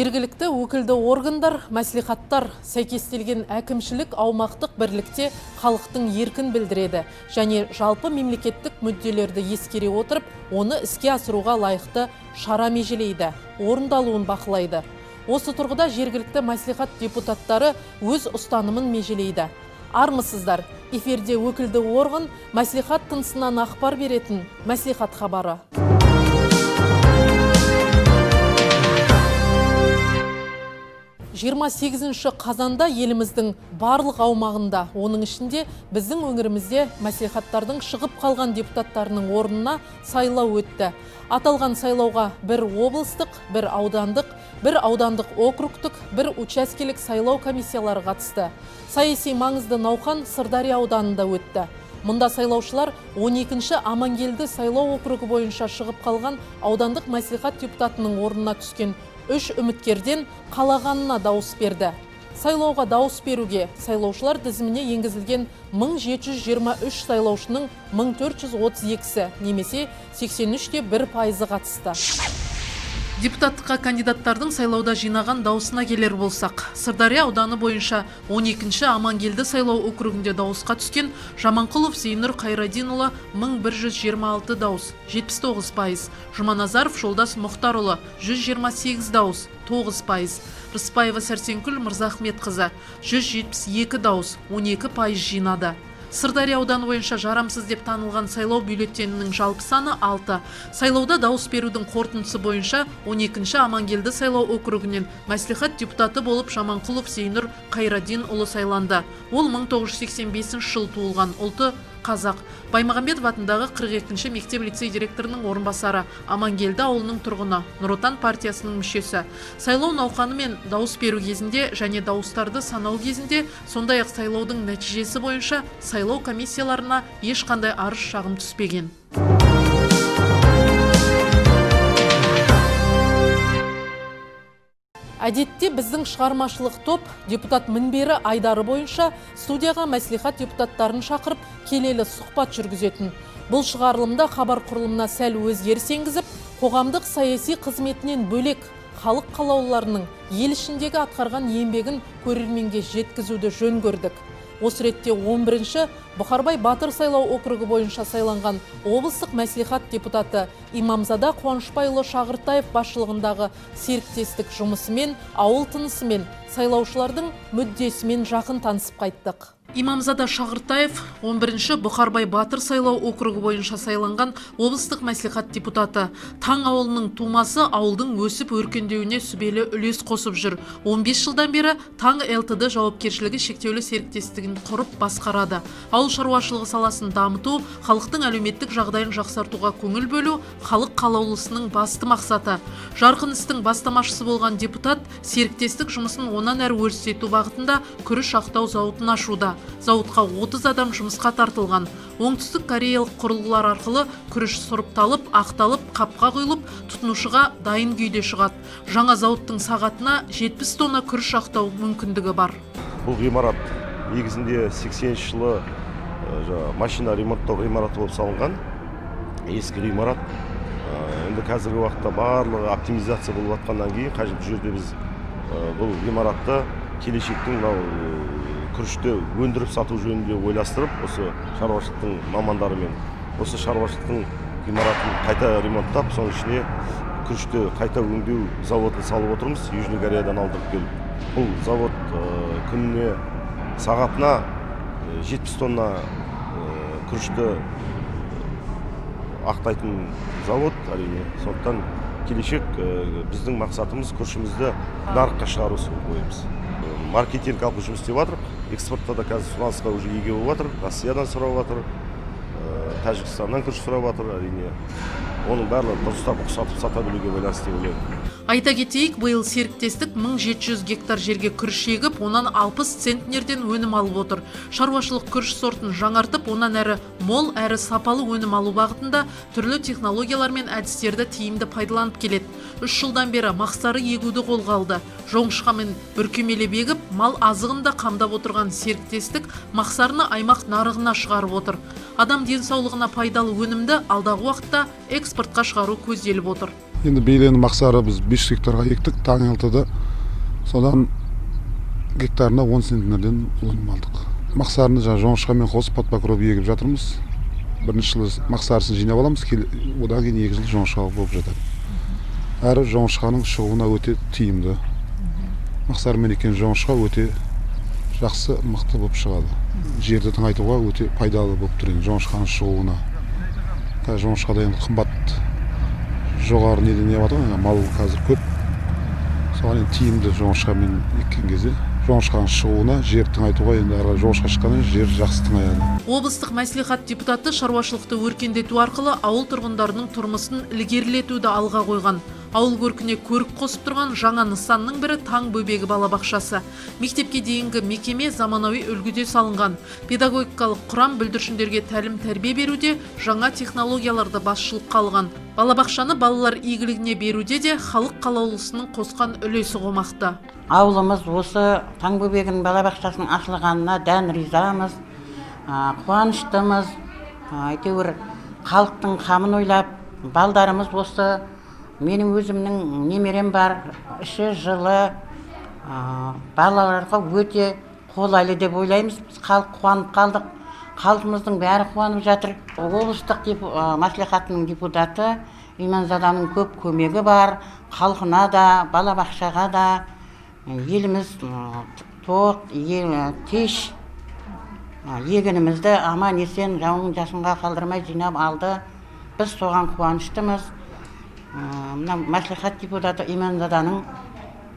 Жергілікті өкілді органдар, мәслихаттар сәйкестелген әкімшілік аумақтық бірлікте халықтың еркін білдіреді және жалпы мемлекеттік мүдделерді ескере отырып, оны іске асыруға лайықты шара межелейді, орындалуын бақылайды. Осы тұрғыда жергілікті мәслихат депутаттары өз ұстанымын межелейді. Армысыздар, эфирде өкілді орган мәслихат тынысынан ақпар беретін мәслихат хабары. 28 қазанда еліміздің барлық аумағында, оның ішінде біздің өңірімізде мәслихаттардың шығып қалған депутаттарының орнына сайлау өтті. Аталған сайлауға бір облыстық, бір аудандық округтік, бір учаскелік сайлау комиссиялары қатысты. Саяси маңызды науқан Сырдария ауданында өтті. Мұнда сайлаушылар 12-ші Амангелді сайлау округі бойынша шығып қалған аудандық мәслихат депутатының орнына түскен 3 үміткерден қалағанына дауыс берді. Сайлауға дауыс беруге сайлаушылар тізіміне енгізілген 1723 сайлаушының 1432-сі немесе 83,1% қатысты. Депутаттыққа кандидаттардың сайлауда жинаған дауысына келер болсақ, Сырдария ауданы бойынша 12-ші Амангелді сайлау округінде дауысқа түскен Жаманқұлов Зейнұр Қайрадинұлы 1126 дауыс, 79%, Жұманазаров Жолдас Мұхтарұлы 128 дауыс, 9%, Рыспаева Сәрсенкүл Мырзахметқызы 172 дауыс, 12% жинады. Сырдария ауданы бойынша жарамсыз деп танылған сайлау бюллетенінің жалпы саны 6. Сайлауда дауыс берудің қорытындысы бойынша 12-ші Амангелді сайлау округінен мәслихат депутаты болып Жаманқұлов Зейнұр Қайрадинұлы сайланды. Ол 1985 жыл туылған, ұлты қазақ. Баймағамбетов атындағы 42-ші мектеп лицей директорының орынбасары, Амангелді ауылының тұрғыны, Нұр Отан партиясының мүшесі. Сайлау науқаны мен дауыс беру кезінде және дауыстарды санау кезінде, сондай-ақ сайлаудың нәтижесі бойынша сайлау комиссияларына ешқандай арыз шағым түспеген. Әдетте біздің шығармашылық топ депутат мінбері айдары бойынша студияға мәслихат депутаттарын шақырып келелі сұхбат жүргізетін. Бұл шығарылымда хабар құрылымына сәл өзгеріс енгізіп, қоғамдық саяси қызметінен бөлек халық қалаулыларының ел ішіндегі атқарған еңбегін көрерменге жеткізуді жөн көрдік. Осы ретте 11-ші Бұқарбай Батыр сайлау округі бойынша сайланған облыстық мәслихат депутаты Имамзада Қуанышбайұлы Шағыртаев басшылығындағы серіктестік жұмысымен, ауыл тынысымен, сайлаушылардың мүддесімен жақын танысып қайттық. Имамзада Шағыртаев 11-ші Бұқарбай Батыр сайлау округі бойынша сайланған облыстық мәслихат депутаты. Таң ауылының тумасы ауылдың өсіп өркендеуіне сүбелі үлес қосып жүр. 15 жылдан бері Таң ЛТД жауапкершілігі шектеулі серіктестігін құрып басқарады. Ауыл шаруашылығы саласын дамыту, халықтың әлеуметтік жағдайын жақсартуға көңіл бөлу халық қалаулысының басты мақсаты. Жарқын істің бастамашысы болған депутат серіктестік жұмысын онан әрі өрістету бағытында күріш ақтау зауытын ашуда. Зауытқа 30 адам жұмысқа тартылған. Оңтүстік кореялық құрылғылар арқылы күріш сұрыпталып, ақталып, қапқа құйылып, тұтынушыға дайын күйде шығады. Жаңа зауыттың сағатына 70 тонна күріш ақтау мүмкіндігі бар. Бұл ғимарат негізінде 80 жылы машина ремонттау ғимараты болып салынған. Ескі ғимарат. Енді қазіргі уақытта барлығы оптимизация болып жатқаннан кейін, қажет жерде біз бұл ғимаратты келешектің күрішті өндіріп сату жөнінде ойластырып, осы шаруашылықтың мамандарымен, осы шаруашылықтың ғимаратын қайта ремонттап, соның ішіне күрішті қайта өңдеу заводын салып отырмыз, Южный Кореядан алдырып келіп. Бұл завод күніне сағатына 70 тонна күрішті ақтайтын завод, әрине. Сондықтан келешек біздің мақсатымыз күрішімізді нарыққа шығару бойымыз. Маркетинг алып жұмыс істеп жатыр. Экспортта да қазір сұранысқа уже ие болып жатыр. Россиядан сұрап жатыр, Тәжікстаннан күріш сұрап жатыр, әрине. Оның барлығы дұрыстап ұқсатып сата білуге байланысты деп ойлаймын. Айта кетейік, биыл серіктестік 1700 гектар жерге күріш егіп, онан 60 центнерден өнім алып отыр. Шаруашылық күріш сортын жаңартып, онан әрі мол әрі сапалы өнім алу бағытында түрлі технологиялар мен әдістерді тиімді пайдаланып келеді. 3 жылдан бері мақсары егуді қолға алды. Жоңышқа мен бүркемелеп егіп, мал азығында қамдап отырған серіктестік мақсарыны аймақ нарығына шығарып отыр. Адам денсаулығына пайдалы өнімді алдағы уақытта экспортқа шығару көзделіп отыр. Енді бейленің мақсары біз 5 гектарға ектік, таңертеда содан гектарына 10 центнерден өнім алдық. Мақсарыны жоңышқамен қосып подпокров егіп жатырмыз. Бірінші жылы мақсарысын жинап аламыз, одан кейін 2 жыл жоңышқа болып жатады. Әрі жоңышқаның шығуына өте тиімді. Мақсарымен еккен жоңышқа өте жақсы, мықты болып шығады. Жерді тыңайтуға өте пайдалы болып тұр енді жоңышқаның шығуына. Жоңышқада енді қымбат жоғары неден не бар ғой, мал қазір көп. Соған енді тиімді жоңышқамен еккен кезде жоңышқаның шығуына, жер тыңайтуға енді ары жоңышқа шыққаннан жер жақсы тыңаяды. Облыстық мәслихат депутаты шаруашылықты өркендету арқылы ауыл тұрғындарының тұрмысын ілгерілетуді алға қойған. Ауыл көркіне көрік қосып тұрған жаңа нысанның бірі таң бөбегі балабақшасы. Мектепке дейінгі мекеме заманауи үлгіде салынған. Педагогикалық құрам бүлдіршіндерге тәлім тәрбие беруде жаңа технологияларды басшылыққа алған. Балабақшаны балалар игілігіне беруде де халық қалаулысының қосқан үлесі қомақты. Ауылымыз осы таң бөбегінің балабақшасының ашылғанына дән ризамыз, қуаныштымыз. Әйтеуір халықтың қамын ойлап, балдарымыз осы. Менің өзімнің немерем бар, іші жылы, балаларға өте қолайлы деп ойлаймыз. Біз халық қуанып қалдық, халқымыздың бәрі қуанып жатыр. Облыстық мәслихатының депутаты Иманзаданың көп көмегі бар, халқына да, балабақшаға да. Еліміз тоқ, теш, егінімізді аман есен жауын жасынға қалдырмай жинап алды. Біз соған қуаныштымыз. Мәслихат депутаты Иманзаданың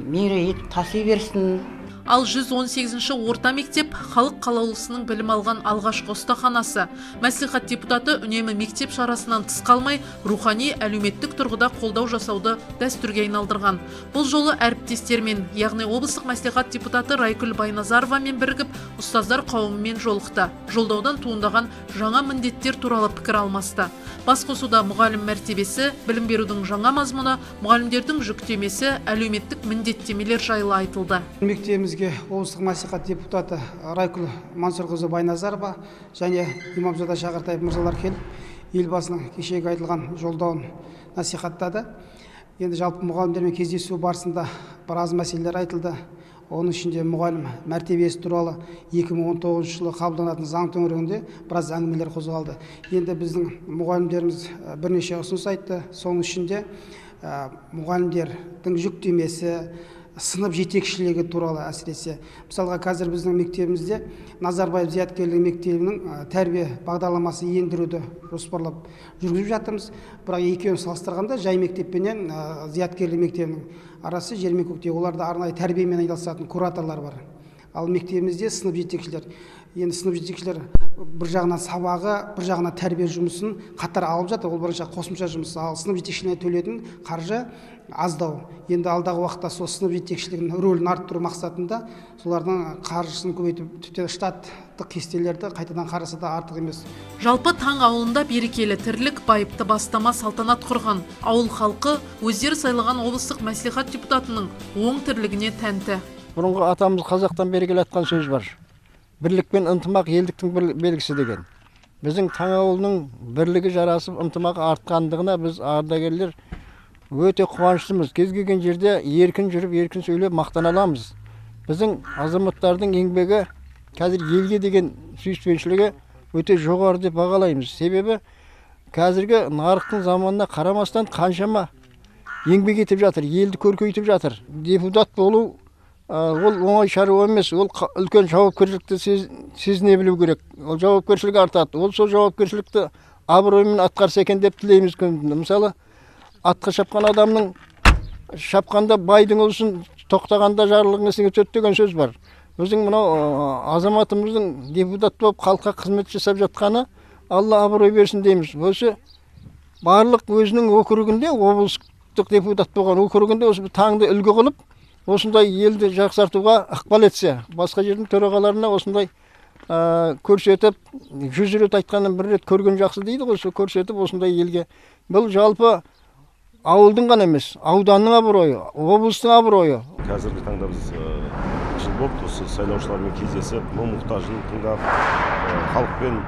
мерейі таси берсін. Ал 118-ші орта мектеп халық қалаулысының білім алған алғашқы ұстаханасы. Мәслихат депутаты үнемі мектеп шарасынан тыс қалмай, рухани әлеуметтік тұрғыда қолдау жасауды дәстүрге айналдырған. Бұл жолы әріптестермен, яғни облыстық мәслихат депутаты Райкүл Байназаровамен бірігіп, ұстаздар қауымымен жолықты. Жолдаудан туындаған жаңа міндеттер туралы пікір алмасты. Басқосуда мұғалім мәртебесі, білім берудің жаңа мазмұны, мұғалімдердің жүктемесі, әлеуметтік міндеттемелер жайлы айтылды. Мектебімізге облыстық мәслихат депутаты Райкүл Мансұрқызы Байназарова және Имамзада Шағыртаев мырзалар келіп, елбасының кешегі айтылған жолдауын насихаттады. Енді жалпы мұғалімдермен кездесу барысында біраз мәселелер айтылды. Оның ішінде мұғалім мәртебесі туралы 2019 жылы қабылданатын заң төңірегінде біраз әңгімелер қозғалды. Енді біздің мұғалімдеріміз бірнеше ұсыныс айтты. Соның ішінде мұғалімдердің жүктемесі, сынып жетекшілігі туралы әсіресе. Мысалға қазір біздің мектебімізде Назарбаев зияткерлік мектебінің тәрбие бағдарламасы ендіруді жоспарлап жүргізіп жатырмыз. Бірақ екеуін салыстырғанда жай мектеппенен зияткерлік мектебінің арасы жер мен көктей. Оларда арнайы тәрбиемен айналысатын кураторлар бар. Ал мектебімізде сынып жетекшілер. Енді сынып жетекшілер бір жағынан сабағы, бір жағынан тәрбие жұмысын қатар алып жатыр. Ол бірінші қосымша жұмыс. Ал сынып жетекшілеріне төлетін қаржы аздау. Енді алдағы уақытта сол сынып жетекшілігінің рөлін арттыру мақсатында солардың қаржысын көбейтіп, тіпті штаттық кестелерді қайтадан қараса да артық емес. Жалпы таң ауылында берекелі тірлік байыпты бастама салтанат құрған. Ауыл халқы өздері сайлаған облыстық мәслихат депутатының оң тірлігіне тәнті. Бұрынғы атамыз қазақтан бері келатқан сөз бар. Бірлік пен ынтымақ елдіктің белгісі деген. Біздің таң ауылының бірлігі жарасып, ынтымағы артқандығына біз ардагерлер өте қуаныштымыз. Кез келген жерде еркін жүріп, еркін сөйлеп мақтана аламыз. Біздің азаматтардың еңбегі қазір елге деген сүйіспеншілігі өте жоғары деп бағалаймыз. Себебі қазіргі нарықтың заманына қарамастан қаншама еңбек етіп жатыр, елді көркейтіп жатыр. Депутат болу ол оңай шаруа емес, ол үлкен жауапкершілікті сезіне білу керек. Ол жауапкершілік артады. Ол сол жауапкершілікті абыроймен атқарса екен деп тілейміз. Мысалы, атқа шапқан адамның шапқанда байдың ұлысын, тоқтағанда жарлығың ісіңе түседі деген сөз бар. Біздің мынау азаматымыздың депутат болып халыққа қызмет жасап жатқаны Алла абырой берсін дейміз. Осы барлық өзінің округінде, облыстық депутат болған округінде осы таңды үлгі қылып, осындай елді жақсартуға ықпал етсе, басқа жердің төрағаларына осындай көрсетіп, 100 рет айтқанын 1 рет көрген жақсы дейді ғой, көрсетіп осындай елге. Бұл жалпы ауылдың ғана емес, ауданның абыройы, облыстың абыройы. Қазіргі таңда біз жыл болып осы сайлаушылармен кездесіп, мұң-мұқтажын тыңдап, халықпен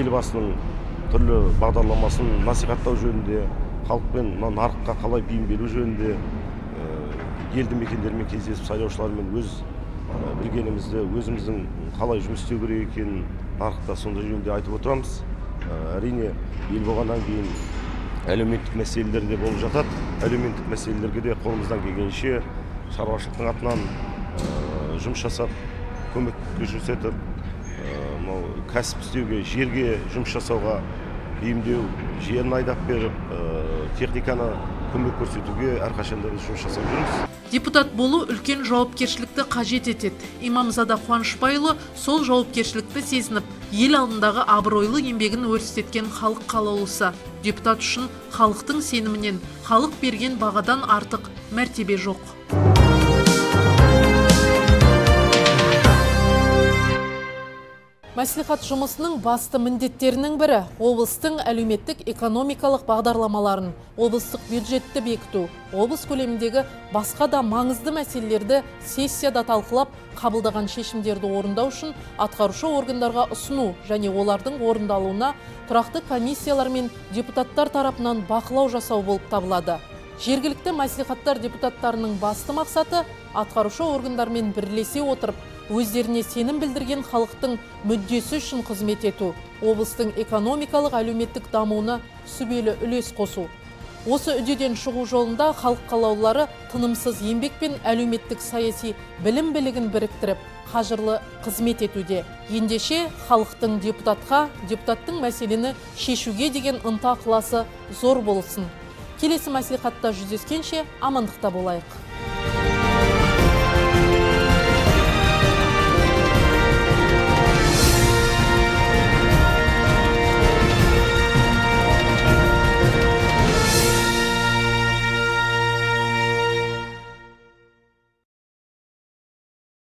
елбасының түрлі бағдарламасын насихаттау жөнінде, халықпен мына нарыққа қалай бейім беру жөнінде елді мекендермен кездесіп сайлаушылармен өз білгенімізді, өзіміздің қалай жұмыс істеу керек екенін нарықта сондай жөнінде айтып отырамыз. Әрине, ел болғаннан кейін әлеуметтік мәселелер де болып жатады. Әлеуметтік мәселелерге де қолымыздан келгенше шаруашылықтың атынан жұмыс жасап, көмек көрсетіп, кәсіп істеуге, жерге жұмыс жасауға бейімдеу, жерін айдап беріп, техниканы көмек көрсетуге әрқашанда біз жұмыс жасап жүрміз. Депутат болу үлкен жауапкершілікті қажет етеді. Имамзада Қуанышбайұлы сол жауапкершілікті сезініп, ел алдындағы абыройлы еңбегін өрістеткен халық қалаулысы. Депутат үшін халықтың сенімінен, халық берген бағадан артық мәртебе жоқ. Мәслихат жұмысының басты міндеттерінің бірі облыстың әлеуметтік экономикалық бағдарламаларын, облыстық бюджетті бекіту, облыс көлеміндегі басқа да маңызды мәселелерді сессияда талқылап, қабылдаған шешімдерді орындау үшін атқарушы органдарға ұсыну және олардың орындалуына тұрақты комиссиялар мен депутаттар тарапынан бақылау жасау болып табылады. Жергілікті мәслихаттар депутаттарының басты мақсаты атқарушы органдармен бірлесе отырып, өздеріне сенім білдірген халықтың мүддесі үшін қызмет ету, облыстың экономикалық әлеуметтік дамуына сүбелі үлес қосу. Осы үдеден шығу жолында халық қалаулылары тынымсыз еңбек пен әлеуметтік саяси білім білігін біріктіріп, қажырлы қызмет етуде. Ендеше халықтың депутаттың мәселені шешуге деген ынта ықыласы зор болсын. Келесі мәслихатта жүздескенше амандықта болайық.